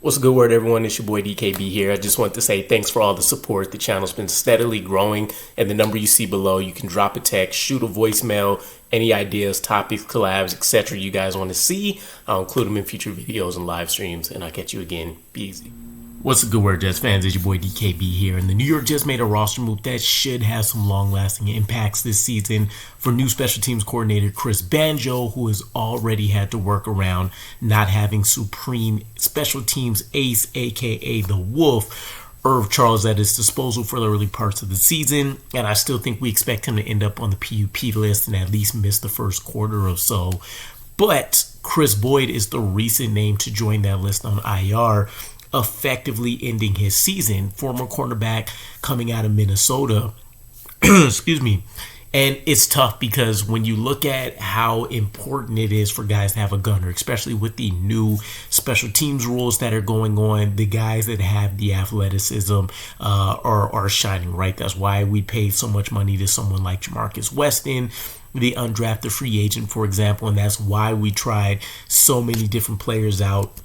What's a good word, everyone? It's your boy DKB here. I just want to say thanks for all the support. The channel's been steadily growing, and the number you see below, you can drop a text, shoot a voicemail, any ideas, topics, collabs, etc. you guys want to see. I'll include them in future videos and live streams, and I'll catch you again. Be easy. What's a good word, Jets fans? It's your boy DKB here, and the New York Jets made a roster move that should have some long-lasting impacts this season for new special teams coordinator Kris Boyd, who has already had to work around not having supreme special teams ace, aka the Wolf, Irvin Charles, at his disposal for the early parts of the season, and I still think we expect him to end up on the PUP list and at least miss the first quarter or so. But Kris Boyd is the recent name to join that list on IR, effectively ending his season. Former cornerback coming out of Minnesota. Excuse me. And it's tough because when you look at how important it is for guys to have a gunner, especially with the new special teams rules that are going on, the guys that have the athleticism are shining, right? That's why we pay so much money to someone like Jamarcus Weston, the undrafted free agent, for example, and that's why we tried so many different players out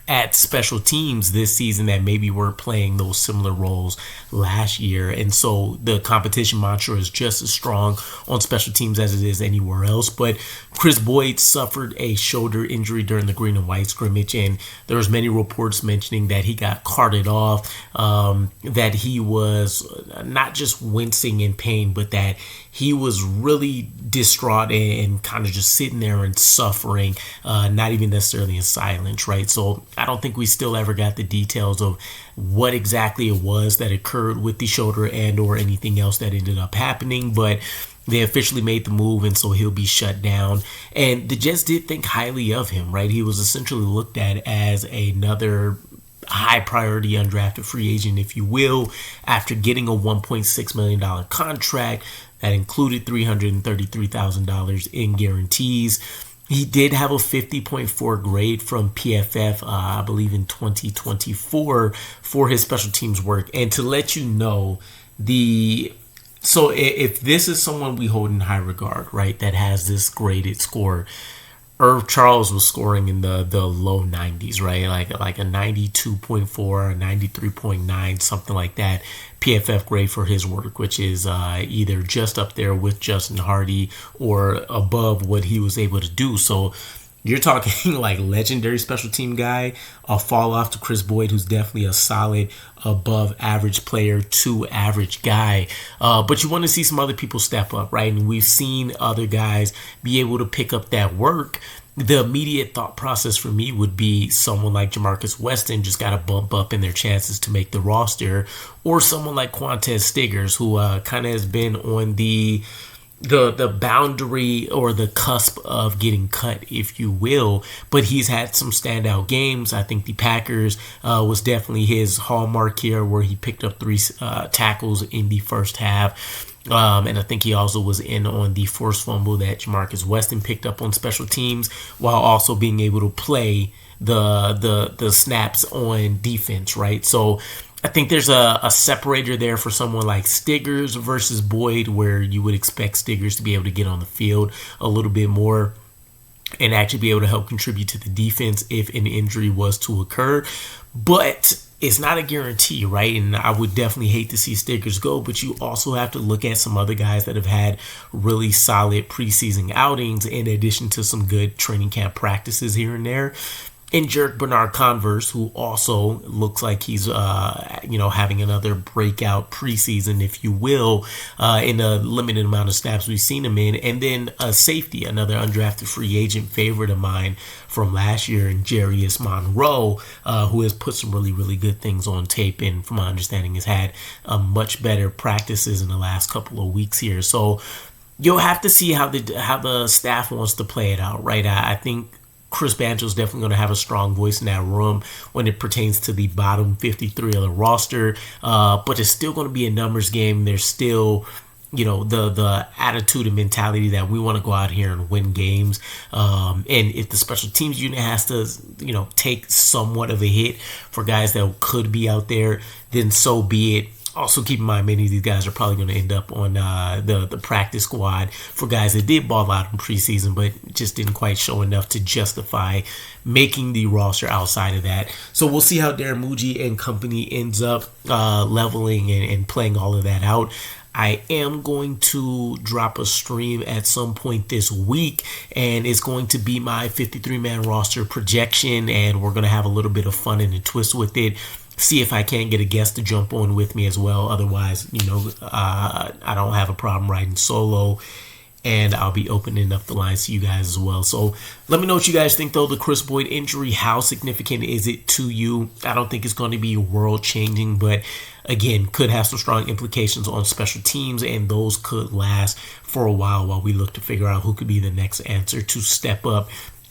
at special teams this season that maybe weren't playing those similar roles last year. And so the competition mantra is just as strong on special teams as it is anywhere else. But Kris Boyd suffered a shoulder injury during the green and white scrimmage, and there was many reports mentioning that he got carted off, that he was not just wincing in pain, but that he was really distraught and kind of just sitting there and suffering, not even necessarily in silence, right? So I don't think we still ever got the details of what exactly it was that occurred with the shoulder and or anything else that ended up happening, but they officially made the move, and so he'll be shut down. And the Jets did think highly of him, right? He was essentially looked at as another high priority undrafted free agent, if you will, after getting a $1.6 million contract that included $333,000 in guarantees. He did have a 50.4 grade from PFF, I believe in 2024, for his special teams work. And to let you know, so if this is someone we hold in high regard, right, that has this graded score, Irvin Charles was scoring in the low 90s, right? Like a 92.4, a 93.9, something like that. PFF grade for his work, which is either just up there with Justin Hardy or above what he was able to do. So you're talking like legendary special team guy, a fall off to Kris Boyd, who's definitely a solid above average player to average guy. But you want to see some other people step up, right? And we've seen other guys be able to pick up that work. The immediate thought process for me would be someone like Jamarcus Weston just got to bump up in their chances to make the roster, or someone like Quantez Stiggers, who kind of has been on the boundary or the cusp of getting cut, if you will, but he's had some standout games. I think the Packers was definitely his hallmark here, where he picked up 3 tackles in the first half. And I think he also was in on the forced fumble that Jamarcus Weston picked up on special teams, while also being able to play the snaps on defense, right? So I think there's a separator there for someone like Stiggers versus Boyd, where you would expect Stiggers to be able to get on the field a little bit more and actually be able to help contribute to the defense if an injury was to occur. But it's not a guarantee, right? And I would definitely hate to see Stiggers go, but you also have to look at some other guys that have had really solid preseason outings in addition to some good training camp practices here and there. And Jerk Bernard-Converse, who also looks like he's, having another breakout preseason, if you will, in a limited amount of snaps we've seen him in. And then a safety, another undrafted free agent favorite of mine from last year, and Jarius Monroe, who has put some really, really good things on tape, and from my understanding has had much better practices in the last couple of weeks here. So you'll have to see how the staff wants to play it out, right? I think Kris Boyd is definitely going to have a strong voice in that room when it pertains to the bottom 53 of the roster, but it's still going to be a numbers game. There's still, the attitude and mentality that we want to go out here and win games. And if the special teams unit has to, take somewhat of a hit for guys that could be out there, then so be it. Also, keep in mind, many of these guys are probably going to end up on the practice squad for guys that did ball out in preseason, but just didn't quite show enough to justify making the roster outside of that. So we'll see how Darren Muji and company ends up leveling and playing all of that out. I am going to drop a stream at some point this week, and it's going to be my 53-man roster projection, and we're going to have a little bit of fun and a twist with it. See if I can't get a guest to jump on with me as well. Otherwise, I don't have a problem riding solo, and I'll be opening up the lines to you guys as well. So let me know what you guys think, though. The Kris Boyd injury, how significant is it to you? I don't think it's going to be world-changing, but again, could have some strong implications on special teams, and those could last for a while we look to figure out who could be the next answer to step up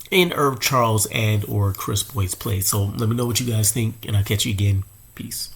in Irvin Charles and or Kris Boyd's play. So let me know what you guys think, and I'll catch you again. Peace.